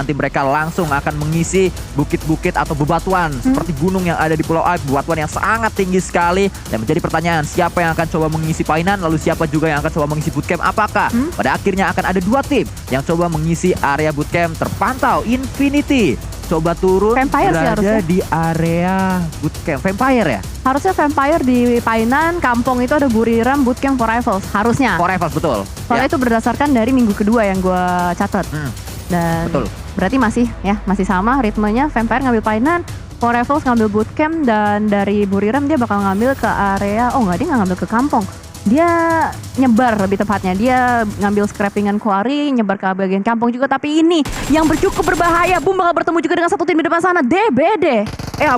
nanti mereka langsung akan mengisi bukit-bukit atau bebatuan seperti gunung yang ada di Pulau A, bebatuan yang sangat tinggi sekali. Dan menjadi pertanyaan, siapa yang akan coba mengisi Painan, lalu siapa juga yang akan coba mengisi bootcamp? Apakah pada akhirnya akan ada 2 tim yang coba mengisi area bootcamp? Terpantau Infinity coba turun Vampire sih berada harusnya. di area bootcamp. Vampire ya? Harusnya Vampire di Painan, Kampung itu ada Buriram, Bootcamp for Rivals. Harusnya. For Rivals, betul. Soalnya itu berdasarkan dari minggu kedua yang gue catat. Dan Betul. berarti masih sama ritmenya. Vampire ngambil Painan, For Rivals ngambil Bootcamp, dan dari Buriram dia bakal ngambil ke area, dia nggak ngambil ke Kampung. Dia nyebar lebih tepatnya, dia ngambil scrappingan quarry, nyebar ke bagian Kampung juga. Tapi ini yang cukup berbahaya, Boom bakal bertemu juga dengan satu tim di depan sana, DBD.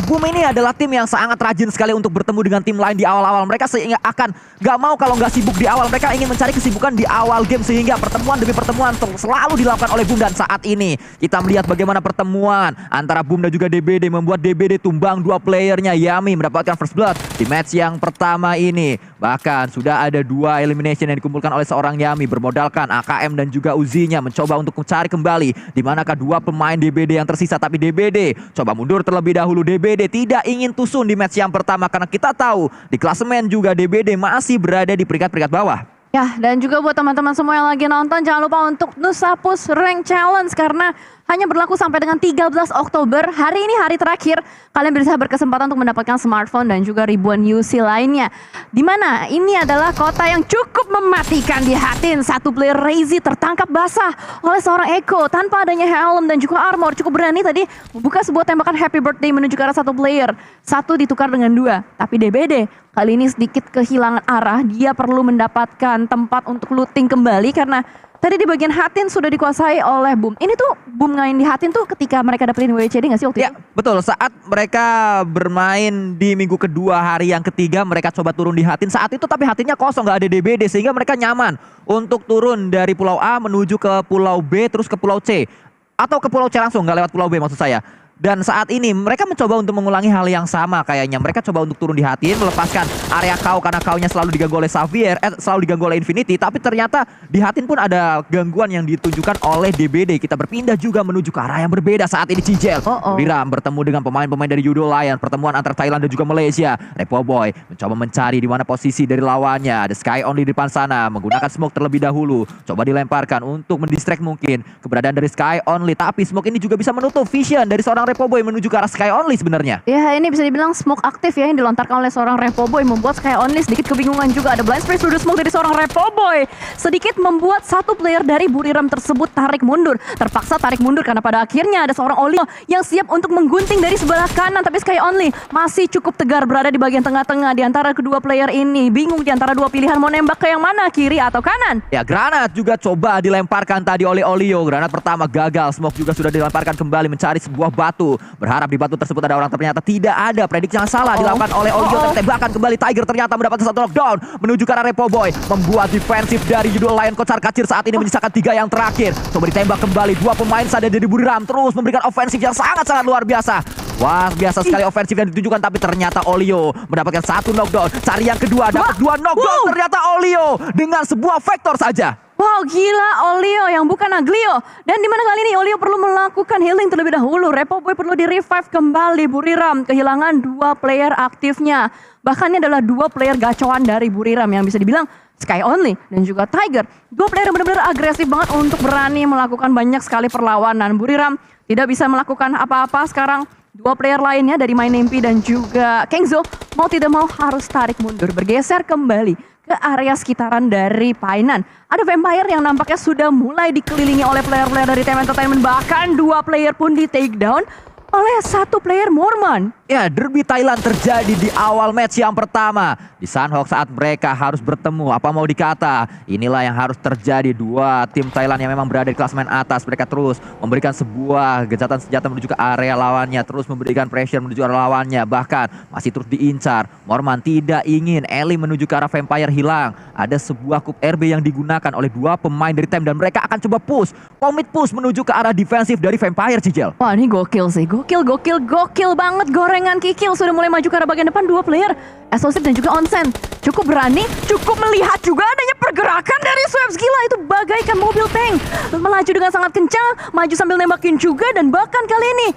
Boom ini adalah tim yang sangat rajin sekali untuk bertemu dengan tim lain di awal-awal. Mereka sehingga akan gak mau kalau nggak sibuk di awal. Mereka ingin mencari kesibukan di awal game, sehingga pertemuan demi pertemuan selalu dilakukan oleh Boom. Dan saat ini kita melihat bagaimana pertemuan antara Boom dan juga DBD membuat DBD tumbang 2 playernya. Yami mendapatkan first blood di match yang pertama ini. Bahkan sudah ada 2 elimination yang dikumpulkan oleh seorang Yami, bermodalkan AKM dan juga Uzinya, mencoba untuk mencari kembali di manakah 2 pemain DBD yang tersisa. Tapi DBD coba mundur terlebih dahulu. DBD tidak ingin tusun di match yang pertama karena kita tahu di klasemen juga DBD masih berada di peringkat-peringkat bawah. Ya, dan juga buat teman-teman semua yang lagi nonton, jangan lupa untuk Nusapus Rank Challenge karena hanya berlaku sampai dengan 13 Oktober. Hari ini hari terakhir, kalian bisa berkesempatan untuk mendapatkan smartphone dan juga ribuan UC lainnya. Dimana ini adalah kota yang cukup mematikan di Hatin. Satu player Razy tertangkap basah oleh seorang Eko tanpa adanya helm dan juga armor. Cukup berani tadi membuka sebuah tembakan happy birthday menuju ke arah satu player. Satu ditukar dengan 2, tapi DBD kali ini sedikit kehilangan arah. Dia perlu mendapatkan tempat untuk looting kembali karena tadi di bagian Hatin sudah dikuasai oleh Boom. Ini tuh Boom ngain di Hatin tuh ketika mereka dapetin WCD gak sih waktu itu? Ya, betul. Saat mereka bermain di minggu kedua, hari yang ketiga mereka coba turun di Hatin. Saat itu tapi Hatinnya kosong, gak ada DBD, sehingga mereka nyaman untuk turun dari Pulau A menuju ke Pulau B terus ke Pulau C. Atau ke Pulau C langsung, gak lewat Pulau B maksud saya. Dan saat ini mereka mencoba untuk mengulangi hal yang sama kayaknya. Mereka coba untuk turun di Hatin, melepaskan area kau karena kaunya selalu diganggu oleh Xavier, selalu diganggu oleh Infinity. Tapi ternyata di Hatin pun ada gangguan yang ditunjukkan oleh DBD. Kita berpindah juga menuju ke arah yang berbeda saat ini. Cijel Buriram bertemu dengan pemain-pemain dari Judo Lion. Pertemuan antara Thailand dan juga Malaysia. Repoboy mencoba mencari di mana posisi dari lawannya. Ada Sky Only di depan sana, menggunakan smoke terlebih dahulu. Coba dilemparkan untuk mendistract mungkin keberadaan dari Sky Only. Tapi smoke ini juga bisa menutup vision dari seorang Repoboy menuju ke arah Sky Only sebenarnya. Ya, ini bisa dibilang smoke aktif ya yang dilontarkan oleh seorang Repoboy, membuat Sky Only sedikit kebingungan juga. Ada blind spray sudah smoke dari seorang Repoboy, sedikit membuat satu player dari Buriram tersebut tarik mundur. Terpaksa tarik mundur karena pada akhirnya ada seorang Olio yang siap untuk menggunting dari sebelah kanan. Tapi Sky Only masih cukup tegar berada di bagian tengah-tengah di antara kedua player ini. Bingung di antara 2 pilihan mau nembak ke yang mana, kiri atau kanan. Ya, granat juga coba dilemparkan tadi oleh Olio. Granat pertama gagal, smoke juga sudah dilemparkan kembali mencari sebuah batu. Berharap di batu tersebut ada orang, ternyata tidak ada. Prediksi yang salah dilakukan oleh Olio. Tembakan kembali, Tiger ternyata mendapatkan satu knockdown menuju ke arah Repoboy, membuat defensif dari Judo Lion kocar kacir. Saat ini menyisakan 3 yang terakhir. Coba ditembak kembali, 2 pemain saja dari Buriram terus memberikan ofensif yang sangat-sangat luar biasa. Wah, biasa sekali ofensif yang ditunjukkan, tapi ternyata Olio mendapatkan 1 knockdown. Cari yang kedua, dapat 2 knockdown. Ternyata Olio dengan sebuah vektor saja. Wow, gila, Olio yang bukan Aglio. Dan dimana kali ini Olio perlu melakukan healing terlebih dahulu. Repoboy perlu di-revive kembali. Buriram kehilangan 2 player aktifnya. Bahkan ini adalah 2 player gacoan dari Buriram yang bisa dibilang Sky Only dan juga Tiger. 2 player yang benar-benar agresif banget untuk berani melakukan banyak sekali perlawanan. Buriram tidak bisa melakukan apa-apa sekarang. 2 player lainnya dari MyNampi dan juga Kengzo mau tidak mau harus tarik mundur, bergeser kembali ke area sekitaran dari Painan. Ada Vampire yang nampaknya sudah mulai dikelilingi oleh player-player dari Team Entertainment. Bahkan 2 player pun di take down oleh 1 player Mormon. Ya, derby Thailand terjadi di awal match yang pertama. Di Sunhawk saat mereka harus bertemu, apa mau dikata, inilah yang harus terjadi. 2 tim Thailand yang memang berada di klasemen atas. Mereka terus memberikan sebuah gencatan senjata menuju ke area lawannya. Terus memberikan pressure menuju ke area lawannya. Bahkan masih terus diincar. Mormon tidak ingin Ellie menuju ke arah Vampire hilang. Ada sebuah kup RB yang digunakan oleh 2 pemain dari tim. Dan mereka akan coba push, commit push menuju ke arah defensif dari Vampire, Cicel. Wah, ini gokil sih, gokil. gokil banget. Gorengan Kikil sudah mulai maju ke arah bagian depan. Dua player, Explosive dan juga Onsen. Cukup berani, cukup melihat juga adanya pergerakan dari Swaps. Gila, itu bagaikan mobil tank. Melaju dengan sangat kencang, maju sambil nembakin juga. Dan bahkan kali ini,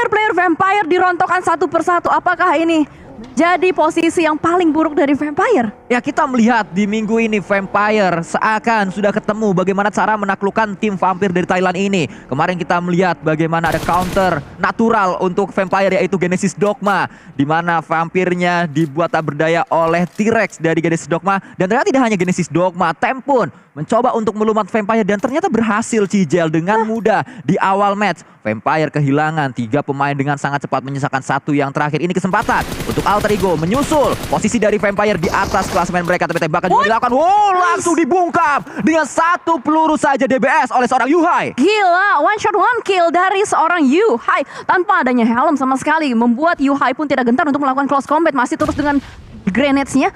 player Vampire dirontokkan satu persatu. Apakah ini jadi posisi yang paling buruk dari Vampire? Ya, kita melihat di minggu ini Vampire seakan sudah ketemu bagaimana cara menaklukkan tim vampir dari Thailand ini. Kemarin kita melihat bagaimana ada counter natural untuk Vampire, yaitu Genesis Dogma, di mana vampirnya dibuat tak berdaya oleh T-Rex dari Genesis Dogma. Dan ternyata tidak hanya Genesis Dogma, Tem pun mencoba untuk melumat Vampire dan ternyata berhasil Cijel dengan mudah di awal match. Vampire kehilangan 3 pemain dengan sangat cepat, menyisakan 1 yang terakhir. Ini kesempatan untuk Alter Ego menyusul posisi dari Vampire di atas klasemen mereka, tapi tembakan juga dilakukan. Langsung dibungkam dengan 1 peluru saja DBS oleh seorang Yuhai. Gila, one shot one kill dari seorang Yuhai tanpa adanya helm sama sekali, membuat Yuhai pun tidak gentar untuk melakukan close combat. Masih terus dengan grenades-nya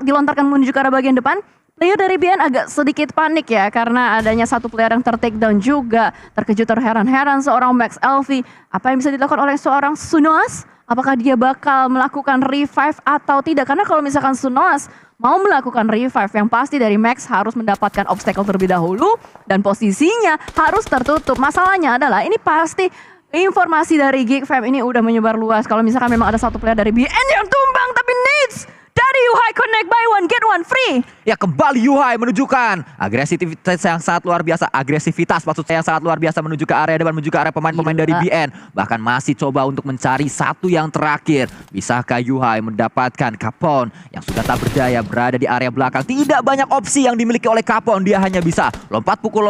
dilontarkan menuju ke arah bagian depan. Player dari BN agak sedikit panik ya, karena adanya 1 player yang ter-takedown juga. Terkejut, terheran-heran seorang Max LV. Apa yang bisa dilakukan oleh seorang Sunoas? Apakah dia bakal melakukan revive atau tidak? Karena kalau misalkan Sunoas mau melakukan revive, yang pasti dari Max harus mendapatkan obstacle terlebih dahulu. Dan posisinya harus tertutup. Masalahnya adalah ini pasti informasi dari Geek Fam ini udah menyebar luas. Kalau misalkan memang ada 1 player dari BN yang tumbang, tapi needs dari Yuhai connect buy one get one free. Ya, kembali Yuhai menunjukkan agresivitas yang sangat luar biasa. Agresivitas maksud saya yang sangat luar biasa menuju ke area depan, menuju ke area pemain-pemain dari BN. Bahkan masih coba untuk mencari 1 yang terakhir. Bisakah Yuhai mendapatkan Capone yang sudah tak berdaya berada di area belakang? Tidak banyak opsi yang dimiliki oleh Capone. Dia hanya bisa lompat pukul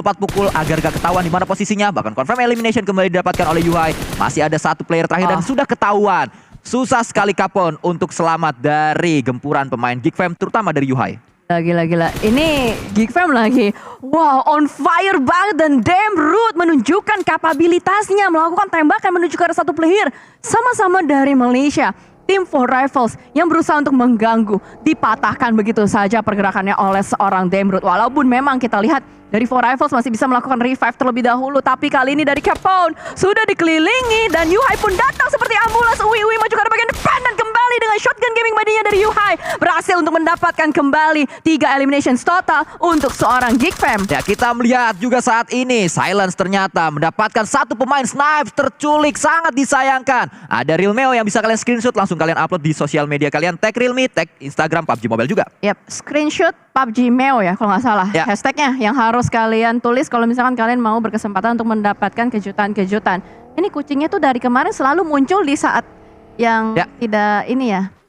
agar gak ketahuan di mana posisinya. Bahkan confirm elimination kembali didapatkan oleh Yuhai. Masih ada 1 player terakhir dan sudah ketahuan. Susah sekali Capone untuk selamat dari gempuran pemain Geek Fam, terutama dari Yuhai. Gila. Ini Geek Fam lagi. Wow, on fire banget. Dan Damroot menunjukkan kapabilitasnya melakukan tembakan menuju ke arah 1 player. Sama-sama dari Malaysia. Tim 4 Rifles yang berusaha untuk mengganggu. Dipatahkan begitu saja pergerakannya oleh seorang Damroot. Walaupun memang kita lihat dari 4 Rifles masih bisa melakukan revive terlebih dahulu. Tapi kali ini dari Capone sudah dikelilingi. Dan Yuhai pun datang seperti ambulans. Uwi maju ke arah bagian depan. Dan kembali dengan shotgun gaming badinya dari Yuhai. Berhasil untuk mendapatkan kembali 3 eliminations total untuk seorang Geek Fam. Ya, kita melihat juga saat ini Silence ternyata mendapatkan 1 pemain Snipes terculik. Sangat disayangkan. Ada Realmeo yang bisa kalian screenshot, langsung kalian upload di sosial media kalian. Tag Realme, tag Instagram PUBG Mobile juga. Yap, screenshot PUBG Meo ya kalau nggak salah. Ya. Hashtagnya yang harus kalian tulis kalau misalkan kalian mau berkesempatan untuk mendapatkan kejutan-kejutan. Ini kucingnya tuh dari kemarin selalu muncul di saat yang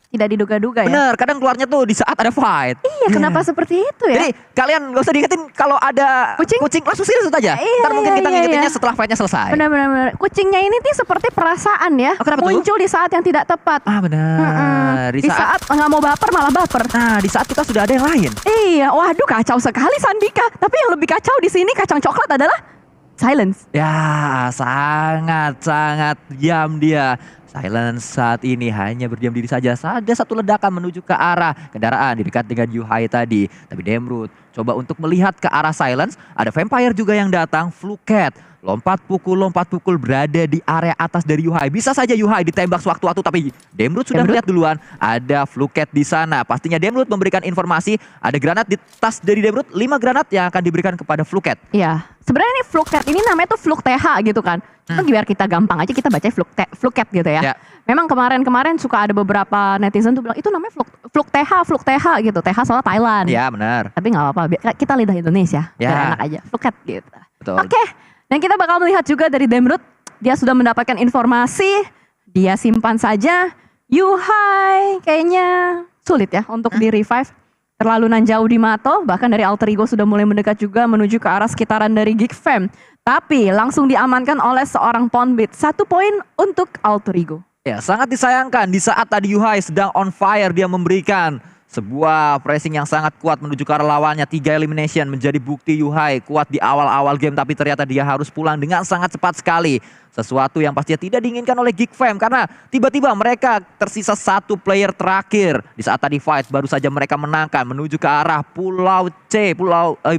tidak diduga-duga ya. Bener, kadang keluarnya tuh di saat ada fight. Iya, kenapa seperti itu ya? Jadi kalian gak usah diingetin kalau ada kucing langsung serius aja. Ntar mungkin kita ngingetinnya setelah fightnya selesai. Benar. Kucingnya ini tuh seperti perasaan ya. Oh, kenapa muncul di saat yang tidak tepat. Ah, benar. Di saat nggak mau baper malah baper. Nah, di saat kita sudah ada yang lain. Iya, waduh kacau sekali Sandika. Tapi yang lebih kacau di sini kacang coklat adalah Silence. Ya, sangat diam dia. Silence saat ini hanya berdiam diri saja. Ada 1 ledakan menuju ke arah kendaraan di dekat dengan Yuhai tadi. Tapi Damroot coba untuk melihat ke arah Silence. Ada Vampire juga yang datang. Fluket lompat pukul berada di area atas dari Yuhai. Bisa saja Yuhai ditembak sewaktu-waktu, tapi Damroot sudah melihat duluan. Ada Fluket di sana. Pastinya Damroot memberikan informasi. Ada granat di tas dari Damroot. 5 granat yang akan diberikan kepada Fluket. Iya. Sebenarnya ini Fluket ini namanya tuh Fluk TH gitu kan. Cuma biar kita gampang aja kita baca Fluket gitu ya. Memang kemarin suka ada beberapa netizen tuh bilang itu namanya Fluk TH gitu. TH soalnya Thailand. Iya, benar. Tapi nggak apa-apa. Kita lidah Indonesia. Biar enak aja. Fluket gitu. Betul. Oke. Dan kita bakal melihat juga dari Damroot. Dia sudah mendapatkan informasi. Dia simpan saja. Yuhai kayaknya sulit ya untuk di revive. Terlalu nan jauh di Mato, bahkan dari Alter Ego sudah mulai mendekat juga menuju ke arah sekitaran dari Geek Fam. Tapi langsung diamankan oleh seorang Ponbit. 1 poin untuk Alter Ego. Ya, sangat disayangkan di saat tadi Yuhai sedang on fire, dia memberikan sebuah pressing yang sangat kuat menuju ke arah lawannya. 3 elimination menjadi bukti Yuhai kuat di awal-awal game, tapi ternyata dia harus pulang dengan sangat cepat sekali. Sesuatu yang pastinya tidak diinginkan oleh Geek Fam karena tiba-tiba mereka tersisa 1 player terakhir. Di saat tadi fight baru saja mereka menangkan menuju ke arah Pulau C.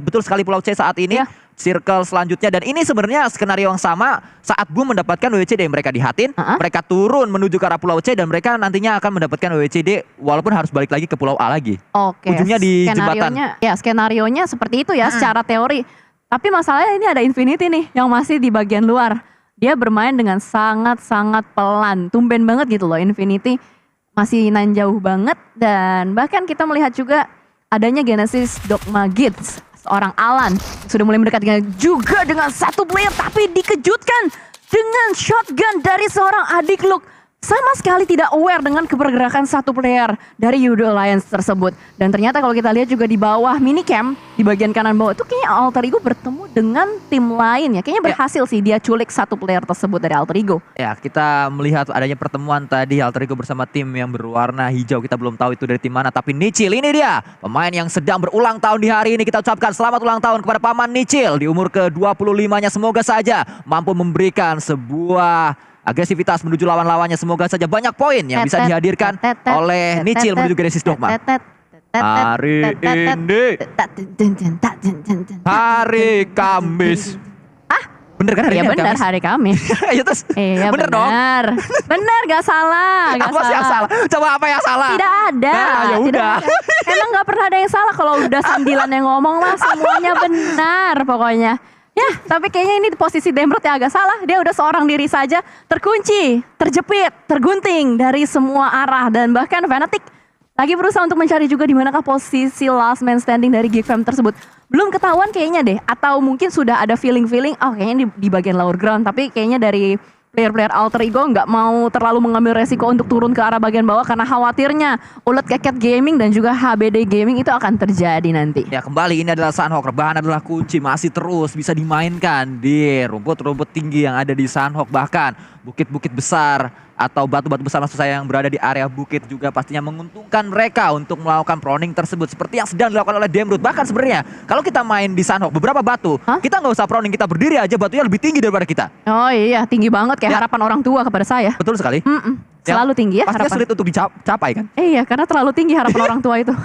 Betul sekali Pulau C saat ini. circle selanjutnya. Dan ini sebenarnya skenario yang sama saat Boom mendapatkan WWCD. Mereka dihatin, mereka turun menuju ke arah Pulau C dan mereka nantinya akan mendapatkan WWCD walaupun harus balik lagi ke Pulau A lagi. Oke. Ujungnya di jembatan. Ya, skenarionya seperti itu ya secara teori. Tapi masalahnya ini ada Infinity nih yang masih di bagian luar. Dia bermain dengan sangat-sangat pelan. Tumben banget gitu loh Infinity. Masih nan jauh banget. Dan bahkan kita melihat juga adanya Genesis Dogma Gits. Seorang Alan sudah mulai mendekat juga dengan satu player. Tapi dikejutkan dengan shotgun dari seorang adik Luke. Sama sekali tidak aware dengan kepergerakan satu player dari Yudo Alliance tersebut. Dan ternyata kalau kita lihat juga di bawah minicam, di bagian kanan bawah itu kayaknya Alter Ego bertemu dengan tim lain ya. Kayaknya berhasil sih dia culik satu player tersebut dari Alter Ego. Ya, kita melihat adanya pertemuan tadi Alter Ego bersama tim yang berwarna hijau. Kita belum tahu itu dari tim mana, tapi Nichil ini dia. Pemain yang sedang berulang tahun di hari ini. Kita ucapkan selamat ulang tahun kepada Paman Nichil di umur ke-25-nya. Semoga saja mampu memberikan sebuah agresivitas menuju lawan-lawannya. Semoga saja banyak poin yang bisa dihadirkan oleh Nichil menuju Genesis Dogma. Hari ini hari Kamis. Bener kan hari Iya ini? benar hari Kamis. Iya terus. Iya bener dong. Bener gak salah. Gak Apa sih yang salah? Coba apa yang salah? Tidak ada. Nah, ya Tidak udah. ada. Emang gak pernah ada yang salah kalau udah sambilan yang ngomong mah semuanya benar pokoknya. Ya, tapi kayaknya ini posisi Demrod yang agak salah. Dia udah seorang diri saja, terkunci, terjepit, tergunting dari semua arah. Dan bahkan Fnatic lagi berusaha untuk mencari juga di manakah posisi last man standing dari Geek Fam tersebut. Belum ketahuan kayaknya deh. Atau mungkin sudah ada feeling-feeling, oh kayaknya di bagian lower ground. Tapi kayaknya dari player-player Alter Ego nggak mau terlalu mengambil resiko untuk turun ke arah bagian bawah karena khawatirnya Ulet Keket Gaming dan juga HBD Gaming itu akan terjadi nanti. Ya kembali ini adalah Sunhawk, rebahan adalah kunci, masih terus bisa dimainkan di rumput-rumput tinggi yang ada di Sunhawk. Bahkan bukit-bukit besar atau batu-batu besar maksud saya yang berada di area bukit juga pastinya menguntungkan mereka untuk melakukan proning tersebut. Seperti yang sedang dilakukan oleh Demrut. Bahkan sebenarnya kalau kita main di Sunhawk beberapa batu, kita nggak usah proning, kita berdiri aja batunya lebih tinggi daripada kita. Oh iya, tinggi banget kayak harapan orang tua kepada saya. Betul sekali. Selalu tinggi ya pastinya harapan. sulit untuk dicapai kan. Iya, karena terlalu tinggi harapan orang tua itu.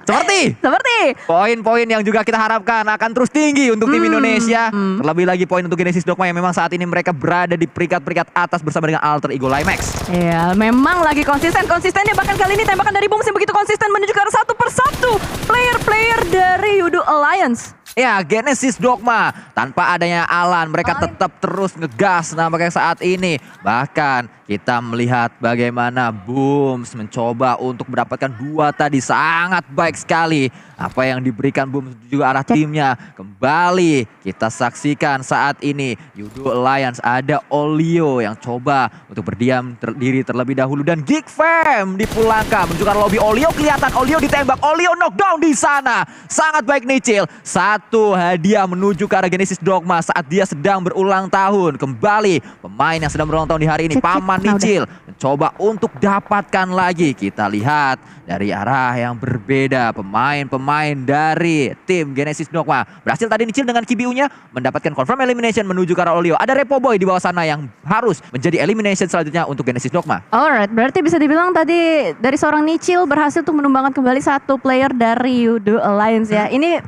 Seperti poin-poin yang juga kita harapkan akan terus tinggi untuk tim Indonesia. Terlebih lagi poin untuk Genesis Dogma yang memang saat ini mereka berada di peringkat-peringkat atas bersama dengan Alter Ego Limax. Iya, memang lagi konsistennya bahkan kali ini tembakan dari Boom begitu konsisten menuju ke arah satu persatu player-player dari Yudo Alliance. Ya, Genesis Dogma tanpa adanya Alan mereka tetap terus ngegas nampaknya saat ini. Bahkan kita melihat bagaimana Booms mencoba untuk mendapatkan dua tadi sangat baik sekali. Apa yang diberikan Booms juga arah timnya. Kembali kita saksikan saat ini Yudo Alliance ada Olio yang coba untuk berdiam diri terlebih dahulu. Dan Geek Fam dipulangkan menunjukkan lobby Olio. Kelihatan Olio ditembak, Olio knockdown di sana. Sangat baik Nichil. Satu hadiah menuju ke arah Genesis Dogma saat dia sedang berulang tahun. Kembali pemain yang sedang berulang tahun di hari ini, Paman Nichil mencoba untuk dapatkan lagi. Kita lihat dari arah yang berbeda pemain-pemain dari tim Genesis Dogma. Berhasil tadi Nichil dengan KBU-nya mendapatkan confirm elimination menuju ke arah Olio. Ada Repo Boy di bawah sana yang harus menjadi elimination selanjutnya untuk Genesis Dogma. Alright, berarti bisa dibilang tadi dari seorang Nichil berhasil untuk menumbangkan kembali satu player dari Yudo Alliance ya. Ini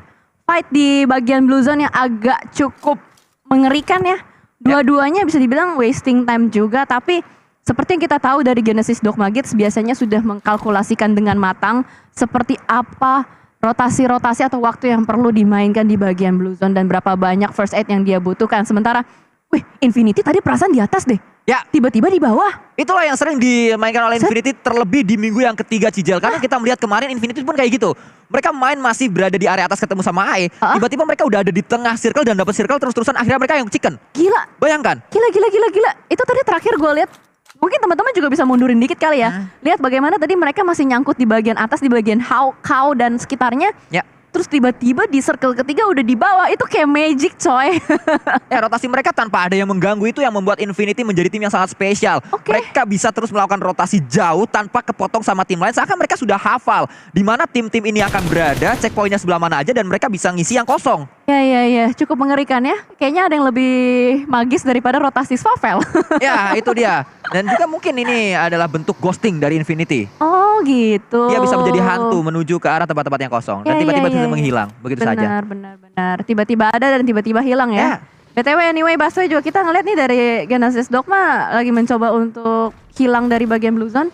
fight di bagian blue zone yang agak cukup mengerikan ya. Dua-duanya bisa dibilang wasting time juga, tapi seperti yang kita tahu dari Genesis Dogma Gates biasanya sudah mengkalkulasikan dengan matang seperti apa rotasi-rotasi atau waktu yang perlu dimainkan di bagian blue zone dan berapa banyak first aid yang dia butuhkan. Sementara, wih, Infinity tadi perasaan di atas deh. Ya, tiba-tiba di bawah. Itulah yang sering dimainkan oleh Infinity terlebih di minggu yang ketiga Cijel. Karena kita melihat kemarin Infinity pun kayak gitu. Mereka main masih berada di area atas ketemu sama AE. Tiba-tiba mereka udah ada di tengah circle dan dapat circle terus-terusan akhirnya mereka yang chicken. Gila. Bayangkan. Gila. Itu tadi terakhir gue lihat. Mungkin teman-teman juga bisa mundurin dikit kali ya. Lihat bagaimana tadi mereka masih nyangkut di bagian atas, di bagian cow dan sekitarnya. Ya. Terus tiba-tiba di circle ketiga udah di bawah. Itu kayak magic coy. Ya, rotasi mereka tanpa ada yang mengganggu itu yang membuat Infinity menjadi tim yang sangat spesial. Mereka bisa terus melakukan rotasi jauh tanpa kepotong sama tim lain. Seakan mereka sudah hafal di mana tim-tim ini akan berada, checkpointnya sebelah mana aja dan mereka bisa ngisi yang kosong. Ya, cukup mengerikan ya. Kayaknya ada yang lebih magis daripada rotasi Swavel. Ya, itu dia. Dan juga mungkin ini adalah bentuk ghosting dari Infinity. Oh gitu. Dia bisa menjadi hantu menuju ke arah tempat-tempat yang kosong dan tiba-tiba bisa menghilang, begitu saja. Benar. Tiba-tiba ada dan tiba-tiba hilang ya. Ya. BTW anyway, Baswe juga kita ngeliat nih dari Genesis Dogma lagi mencoba untuk hilang dari bagian Blue Zone.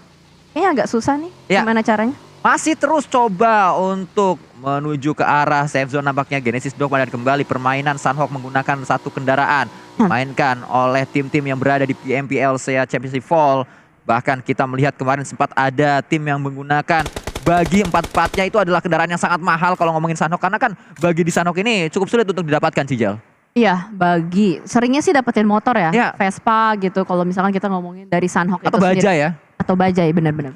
Kayaknya agak susah nih. Ya. Gimana caranya? Masih terus coba untuk menuju ke arah safe zone nampaknya Genesis Dogma, dan kembali permainan Sunhawk menggunakan satu kendaraan mainkan oleh tim-tim yang berada di PMPLCA Championship Fall. Bahkan kita melihat kemarin sempat ada tim yang menggunakan bagi 4-4-nya, itu adalah kendaraan yang sangat mahal kalau ngomongin Sunhawk, karena kan bagi di Sunhawk ini cukup sulit untuk didapatkan, Cijal. Iya, bagi seringnya sih dapetin motor ya, Ya. Vespa gitu. Kalau misalkan kita ngomongin dari Sunhawk Atau itu baja sendiri. ya. Atau bajai, benar-benar.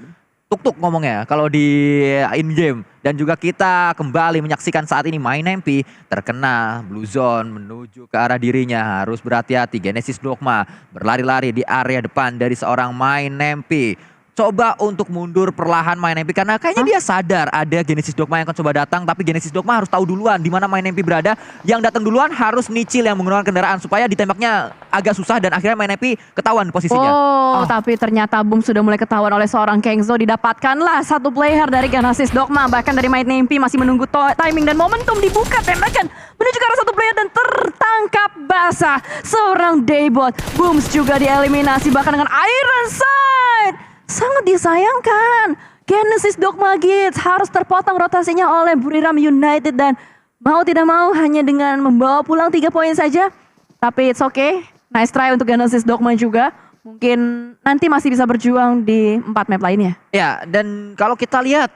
Tuk-tuk ngomongnya kalau di in-game. Dan juga kita kembali menyaksikan saat ini MindMP terkena Blue Zone menuju ke arah dirinya. Harus berhati-hati, Genesis Dogma berlari-lari di area depan dari seorang MindMP. Coba untuk mundur perlahan MindMP karena kayaknya dia sadar ada Genesis Dogma yang akan coba datang. Tapi Genesis Dogma harus tahu duluan di mana MindMP berada. Yang datang duluan harus nicil yang menggunakan kendaraan supaya ditembaknya agak susah dan akhirnya MindMP ketahuan posisinya. Tapi ternyata Boom sudah mulai ketahuan oleh seorang Kengzo. Didapatkanlah satu player dari Genesis Dogma. Bahkan dari MindMP masih menunggu timing dan momentum dibuka. Tembakan menuju ke arah satu player dan tertangkap basah seorang Daybot. Booms juga dieliminasi bahkan dengan Iron Sight. Sangat disayangkan. Genesis Dogma Kids harus terpotong rotasinya oleh Buriram United. Dan mau tidak mau hanya dengan membawa pulang 3 poin saja. Tapi it's okay. Nice try untuk Genesis Dogma juga. Mungkin nanti masih bisa berjuang di 4 map lainnya. Ya, dan kalau kita lihat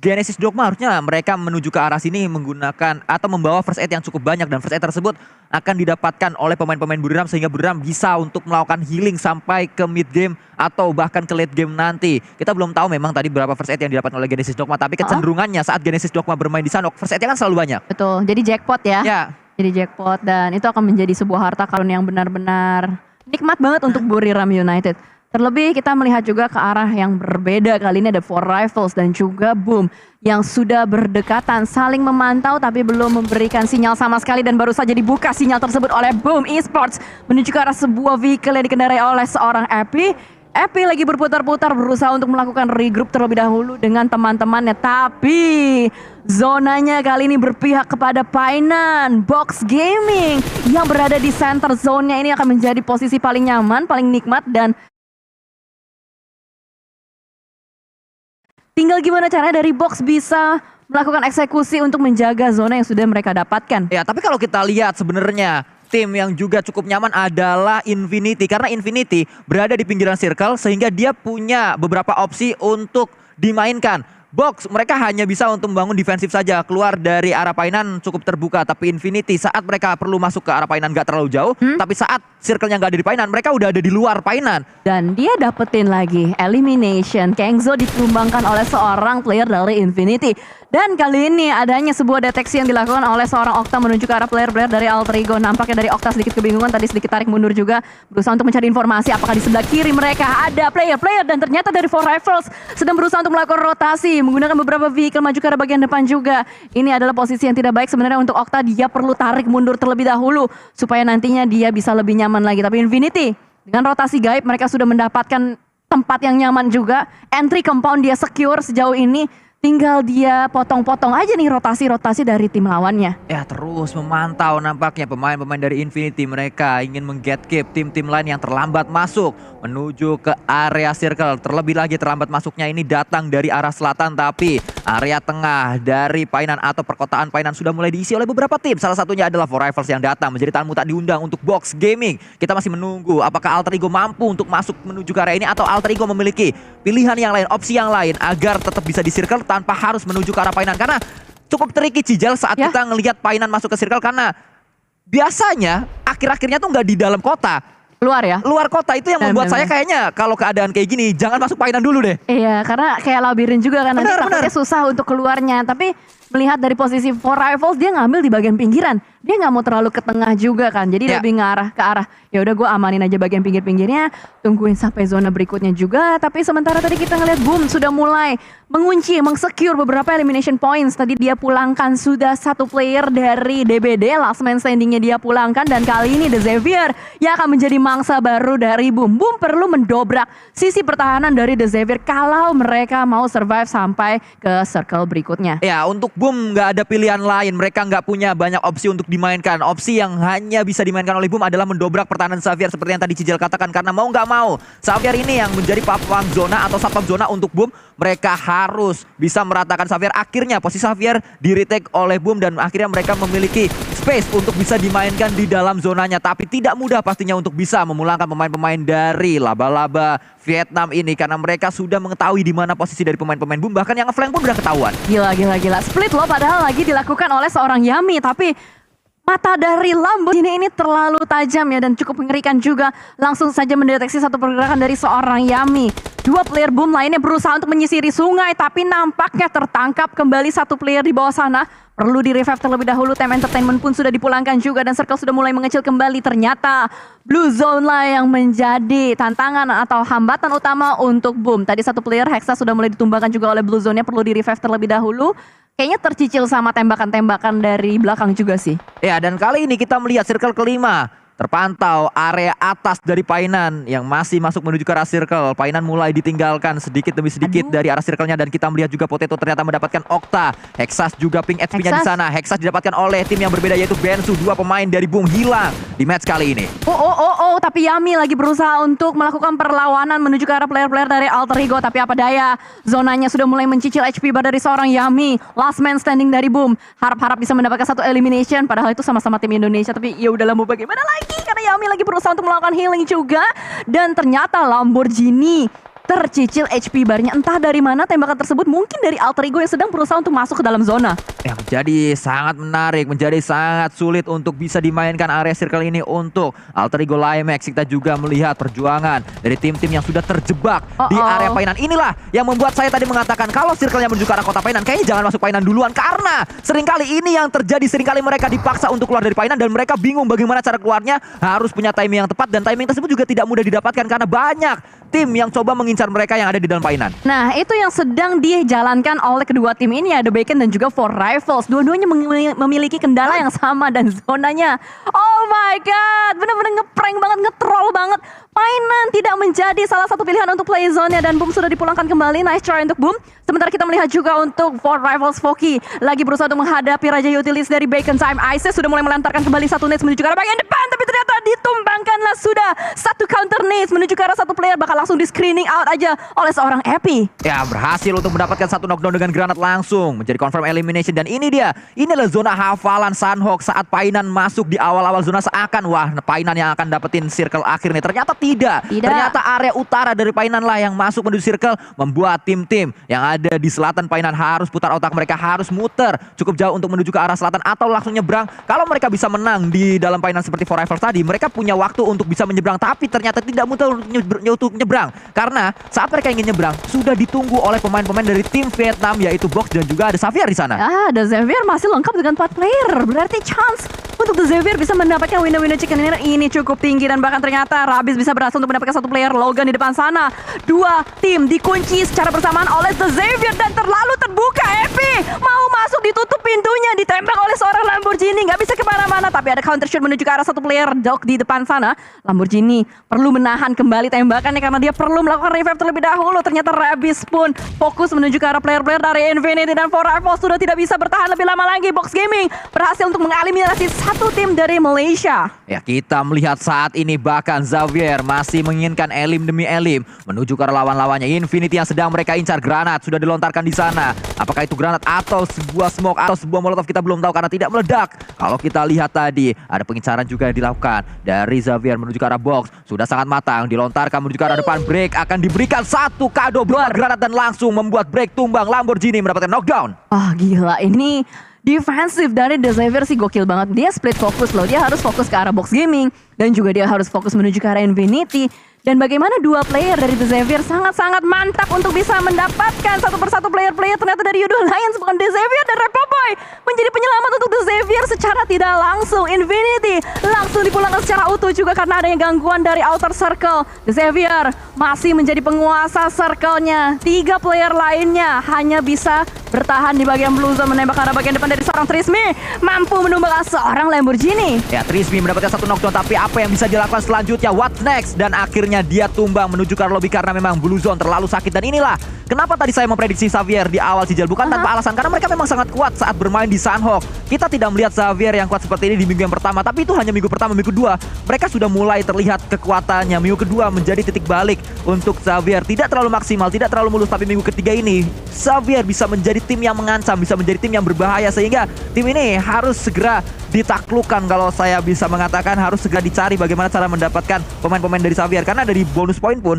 Genesis Dogma harusnya mereka menuju ke arah sini menggunakan atau membawa first aid yang cukup banyak, dan first aid tersebut akan didapatkan oleh pemain-pemain Buriram sehingga Buriram bisa untuk melakukan healing sampai ke mid game atau bahkan ke late game nanti. Kita belum tahu memang tadi berapa first aid yang didapatkan oleh Genesis Dogma, tapi kecenderungannya saat Genesis Dogma bermain di Sunhawk, first aid-nya kan selalu banyak. Betul, jadi jackpot ya. Ya. Jadi jackpot dan itu akan menjadi sebuah harta karun yang benar-benar nikmat banget untuk Buriram United. Terlebih kita melihat juga ke arah yang berbeda. Kali ini ada Four Rifles dan juga Boom yang sudah berdekatan saling memantau tapi belum memberikan sinyal sama sekali, dan baru saja dibuka sinyal tersebut oleh Boom Esports menuju ke arah sebuah vehicle yang dikendarai oleh seorang Epi. Epi lagi berputar-putar berusaha untuk melakukan regroup terlebih dahulu dengan teman-temannya, tapi zonanya kali ini berpihak kepada Painan. Box Gaming yang berada di center zone-nya ini akan menjadi posisi paling nyaman, paling nikmat, dan tinggal gimana caranya dari Box bisa melakukan eksekusi untuk menjaga zona yang sudah mereka dapatkan. Ya, tapi kalau kita lihat sebenarnya tim yang juga cukup nyaman adalah Infinity, karena Infinity berada di pinggiran circle sehingga dia punya beberapa opsi untuk dimainkan. Box mereka hanya bisa untuk membangun defensif saja, keluar dari arah Painan cukup terbuka, tapi Infinity saat mereka perlu masuk ke arah Painan gak terlalu jauh, tapi saat circle-nya gak ada di Painan, mereka udah ada di luar Painan. Dan dia dapetin lagi elimination. Kengzo ditumbangkan oleh seorang player dari Infinity. Dan kali ini adanya sebuah deteksi yang dilakukan oleh seorang Okta menuju ke arah player-player dari Alter Ego. Nampaknya dari Okta sedikit kebingungan, tadi sedikit tarik mundur juga, berusaha untuk mencari informasi apakah di sebelah kiri mereka ada player-player, dan ternyata dari Four Rifles sedang berusaha untuk melakukan rotasi menggunakan beberapa vehicle maju ke arah bagian depan juga. Ini adalah posisi yang tidak baik sebenarnya untuk Okta. Dia perlu tarik mundur terlebih dahulu supaya nantinya dia bisa lebih nyaman lagi. Tapi Infinity dengan rotasi gaib mereka sudah mendapatkan tempat yang nyaman juga. Entry compound dia secure sejauh ini. Tinggal dia potong-potong aja nih rotasi-rotasi dari tim lawannya. Ya, terus memantau nampaknya pemain-pemain dari Infinity. Mereka ingin menggatekeep tim-tim lain yang terlambat masuk menuju ke area circle. Terlebih lagi terlambat masuknya ini datang dari arah selatan, tapi area tengah dari Painan atau perkotaan Painan sudah mulai diisi oleh beberapa tim. Salah satunya adalah Four Rifles yang datang menjadi tamu tak diundang untuk Box Gaming. Kita masih menunggu apakah Alter Ego mampu untuk masuk menuju ke area ini atau Alter Ego memiliki pilihan yang lain, opsi yang lain agar tetap bisa di circle tanpa harus menuju ke arah Painan. Karena cukup tricky, Cijal, saat kita ngelihat Painan masuk ke circle, karena biasanya akhir-akhirnya tuh nggak di dalam kota. Luar ya? Luar kota, itu yang membuat saya kayaknya kalau keadaan kayak gini jangan masuk Painan dulu deh. Iya, karena kayak labirin juga kan, nanti Benar. takutnya susah untuk keluarnya. Tapi melihat dari posisi Four Rifles, dia ngambil di bagian pinggiran. dia nggak mau terlalu ke tengah juga kan. Jadi Ya. lebih ngarah ke arah ya udah gue amanin aja bagian pinggir-pinggirnya, tungguin sampai zona berikutnya juga. Tapi sementara tadi kita ngeliat Boom sudah mulai mengunci, mengsecure beberapa elimination points. Tadi dia pulangkan sudah satu player dari DBD, last man standingnya dia pulangkan, dan kali ini The Xavier yang akan menjadi mangsa baru dari Boom. Boom perlu mendobrak sisi pertahanan dari The Xavier kalau mereka mau survive sampai ke circle berikutnya. Ya, untuk Boom nggak ada pilihan lain. Mereka nggak punya banyak opsi untuk dimainkan. Opsi yang hanya bisa dimainkan oleh Boom adalah mendobrak pertahanan Xavier seperti yang tadi Cijel katakan. Karena mau nggak mau, Xavier ini yang menjadi pawang zona atau satpam zona untuk Boom. Mereka harus bisa meratakan Xavier. Akhirnya posisi Xavier di retake oleh Boom dan akhirnya mereka memiliki space untuk bisa dimainkan di dalam zonanya. Tapi tidak mudah pastinya untuk bisa memulangkan pemain-pemain dari Laba-Laba Vietnam ini karena mereka sudah mengetahui di mana posisi dari pemain-pemain Boom. Bahkan yang nge-flank pun udah ketahuan. Gila. Split loh padahal lagi dilakukan oleh seorang Yami. Tapi mata dari Lamborghini ini terlalu tajam ya dan cukup mengerikan juga. Langsung saja mendeteksi satu pergerakan dari seorang Yami. Dua player Boom lainnya berusaha untuk menyisiri sungai. Tapi nampaknya tertangkap kembali satu player di bawah sana. Perlu di revive terlebih dahulu. Time Entertainment pun sudah dipulangkan juga. Dan circle sudah mulai mengecil kembali. Ternyata Blue Zone lah yang menjadi tantangan atau hambatan utama untuk Boom. Tadi satu player Hexa sudah mulai ditumbangkan juga oleh Blue Zone-nya. Perlu di revive terlebih dahulu. Kayaknya tercicil sama tembakan-tembakan dari belakang juga sih. Ya, dan kali ini kita melihat circle kelima. Terpantau area atas dari Painan yang masih masuk menuju ke arah circle. Painan mulai ditinggalkan sedikit demi sedikit dari arah circle-nya dan kita melihat juga Potato ternyata mendapatkan Okta. Hexas juga ping HP-nya di sana. Hexas didapatkan oleh tim yang berbeda yaitu Bensu. Dua pemain dari Boom hilang di match kali ini. Tapi Yami lagi berusaha untuk melakukan perlawanan menuju ke arah player-player dari Alter Ego. Tapi apa daya, zonanya sudah mulai mencicil HP bar dari seorang Yami. Last man standing dari Boom. Harap-harap bisa mendapatkan satu elimination. Padahal itu sama-sama tim Indonesia. Tapi ya udahlah mau bagaimana lagi. Karena Yami lagi berusaha untuk melakukan healing juga. Dan ternyata Lamborghini tercicil HP barnya. Entah dari mana tembakan tersebut. Mungkin dari Alter Ego yang sedang berusaha untuk masuk ke dalam zona. Yang menjadi sangat menarik, menjadi sangat sulit untuk bisa dimainkan area circle ini untuk Alter Ego Limax. Kita juga melihat perjuangan dari tim-tim yang sudah terjebak di area Painan. Inilah yang membuat saya tadi mengatakan kalau circle-nya menuju ke arah kota Painan, kayaknya jangan masuk Painan duluan. Karena seringkali ini yang terjadi, seringkali mereka dipaksa untuk keluar dari Painan dan mereka bingung bagaimana cara keluarnya. Harus punya timing yang tepat dan timing tersebut juga tidak mudah didapatkan karena banyak tim yang coba mengincar mereka yang ada di dalam Painan. Nah, itu yang sedang dijalankan oleh kedua tim ini, ada Bacon dan juga For Rifles. Dua-duanya memiliki kendala yang sama dan zonanya, oh my god, bener-bener ngeprank banget, ngetroll banget. Painan tidak menjadi salah satu pilihan untuk play zone-nya dan Boom sudah dipulangkan kembali. Nice try untuk Boom. Sementara kita melihat juga untuk For Rivals Foki lagi berusaha untuk menghadapi Raja Utilis dari Bacon Time. Isis sudah mulai melantarkan kembali satu nades menuju ke arah bagian depan, tapi ternyata ditumbangkanlah sudah satu counter nades menuju ke arah satu player, bakal langsung di screening out aja oleh seorang Epi. Ya, berhasil untuk mendapatkan satu knockdown dengan granat langsung menjadi confirm elimination dan ini dia. Inilah zona hafalan Sunhawk saat Painan masuk di awal-awal zona seakan wah Painan yang akan dapetin circle akhir nih. Ternyata tidak. Ternyata area utara dari Painan lah yang masuk menuju circle, membuat tim-tim yang ada di selatan Painan harus putar otak, mereka harus muter cukup jauh untuk menuju ke arah selatan atau langsung nyebrang. Kalau mereka bisa menang di dalam Painan seperti For Rivals tadi, mereka punya waktu untuk bisa menyeberang, tapi ternyata tidak mudah untuk nyebrang karena saat mereka ingin nyebrang sudah ditunggu oleh pemain-pemain dari tim Vietnam yaitu Box dan juga ada Xavier di sana. The Xavier masih lengkap dengan 4 player, berarti chance untuk The Xavier bisa mendapatkan winner-winner chicken dinner ini cukup tinggi dan bahkan ternyata Rabis bisa berhasil untuk mendapatkan satu player Logan di depan sana. Dua tim dikunci secara bersamaan oleh The Xavier dan terlalu terbuka. Epi mau masuk, ditutup pintunya, ditembak oleh seorang Lamborghini, nggak bisa kemana-mana. Tapi ada counter shoot menuju ke arah satu player Dog di depan sana. Lamborghini perlu menahan kembali tembakannya karena dia perlu melakukan revive terlebih dahulu. Ternyata Rabis pun fokus menuju ke arah player-player dari Infinity dan For Rivals sudah tidak bisa bertahan lebih lama lagi. Box Gaming berhasil untuk mengeliminasi satu tim dari Malaysia. Ya, kita melihat saat ini bahkan Xavier masih menginginkan elim demi elim menuju ke arah lawan-lawannya. Infinity yang sedang mereka incar, granat sudah dilontarkan di sana. Apakah itu granat atau sebuah smoke atau sebuah molotov kita belum tahu karena tidak meledak. Kalau kita lihat tadi ada pengincaran juga yang dilakukan dari Xavier menuju ke arah box. Sudah sangat matang, dilontarkan menuju ke arah depan. Break akan diberikan satu kado berupa granat dan langsung membuat Break tumbang. Lamborghini mendapatkan knockdown. Gila, ini defensif dari The Xavier sih gokil banget. Dia split fokus loh, dia harus fokus ke arah Box Gaming dan juga dia harus fokus menuju ke arah Infinity. Dan bagaimana dua player dari The Xavier sangat-sangat mantap untuk bisa mendapatkan satu persatu player-player ternyata dari Yudo Lions, bukan The Xavier, dan Repoboy menjadi penyelamat untuk The Xavier secara tidak langsung. Infinity langsung dipulangkan secara utuh juga karena adanya gangguan dari Outer Circle. The Xavier masih menjadi penguasa circle-nya. 3 player lainnya hanya bisa bertahan di bagian blue zone, menembak ke arah bagian depan dari seorang Trismi, mampu menumbangkan seorang Lamborghini. Ya, Trismi mendapatkan satu knockdown, tapi apa yang bisa dilakukan selanjutnya? What next? Dan akhirnya dia tumbang menuju ke arah lobby karena memang blue zone terlalu sakit. Dan inilah kenapa tadi saya memprediksi Xavier di awal Cijal, bukan tanpa alasan, karena mereka memang sangat kuat saat bermain di Sunhawk. Kita tidak melihat Xavier yang kuat seperti ini di minggu yang pertama, tapi itu hanya minggu pertama. Minggu kedua mereka sudah mulai terlihat kekuatannya. Minggu kedua menjadi titik balik untuk Xavier, tidak terlalu maksimal, tidak terlalu mulus, tapi minggu ketiga ini Xavier bisa menjadi tim yang mengancam, bisa menjadi tim yang berbahaya, sehingga tim ini harus segera ditaklukkan. Kalau saya bisa mengatakan harus segera dicari bagaimana cara mendapatkan pemain-pemain dari Xavier, karena dari bonus poin pun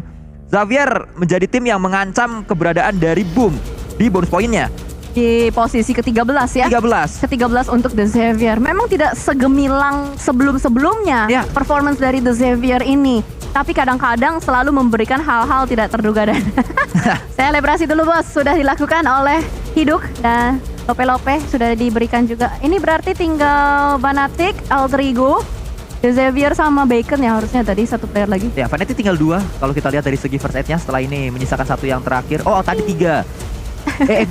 Xavier menjadi tim yang mengancam keberadaan dari Boom di bonus poinnya. Di posisi ke-13 ya. 13. Ke-13 untuk The Xavier. Memang tidak segemilang sebelum-sebelumnya Ya. performance dari The Xavier ini. Tapi kadang-kadang selalu memberikan hal-hal tidak terduga dan selebrasi dulu bos sudah dilakukan oleh Hiduk dan Lope sudah diberikan juga. Ini berarti tinggal Banatik, Aldrigo, The Xavier sama Bacon ya, harusnya tadi satu player lagi. Ya, Fnatic tinggal 2 kalau kita lihat dari segi first aid-nya. Setelah ini menyisakan satu yang terakhir. Oh, tadi 3.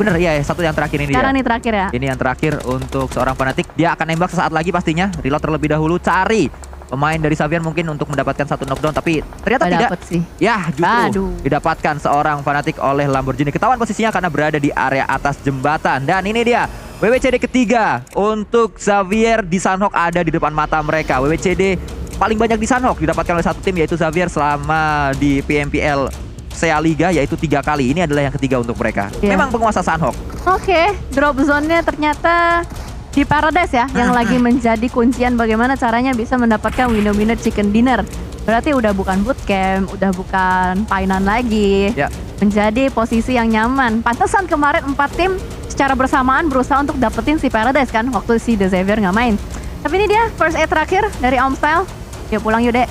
Bener ya, satu yang terakhir ini Sekarang dia. nih terakhir ya. Ini yang terakhir untuk seorang Fnatic. Dia akan nembak sesaat lagi pastinya. Reload terlebih dahulu, cari pemain dari Xavier mungkin untuk mendapatkan satu knockdown, tapi ternyata Nggak tidak. dapet sih. Ya, justru Aduh. didapatkan seorang Fnatic oleh Lamborghini. Ketahuan posisinya karena berada di area atas jembatan. Dan ini dia WWCD ketiga untuk Xavier di Sunhawk ada di depan mata mereka. WWCD paling banyak di Sunhawk didapatkan oleh satu tim, yaitu Xavier selama di PMPL SEA Liga, yaitu 3 kali. Ini adalah yang ketiga untuk mereka. Iya. Memang penguasa Sunhawk. Oke, drop zone-nya ternyata di Paradise ya, yang lagi menjadi kuncian bagaimana caranya bisa mendapatkan winner-winner chicken dinner. Berarti udah bukan bootcamp, udah bukan painan lagi. Ya. Menjadi posisi yang nyaman. Pantesan kemarin 4 tim secara bersamaan berusaha untuk dapetin si Paradise kan, waktu si The Xavier nggak main. Tapi ini dia first aid terakhir dari Omstyle. Yuk pulang yuk dek.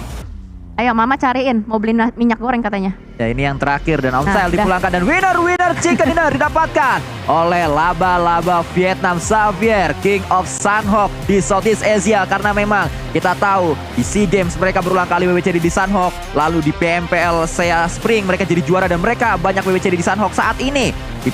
Ayo mama cariin, mau beli minyak goreng katanya. Ya, ini yang terakhir dan Omstyle Nah, dipulangkan dan winner chicken dinner didapatkan oleh laba-laba Vietnam Xavier, King of Sunhawk di Southeast Asia. Karena memang kita tahu di SEA Games mereka berulang kali WWCD di Sunhawk, lalu di PMPL SEA Spring mereka jadi juara dan mereka banyak WWCD di Sunhawk. Saat ini di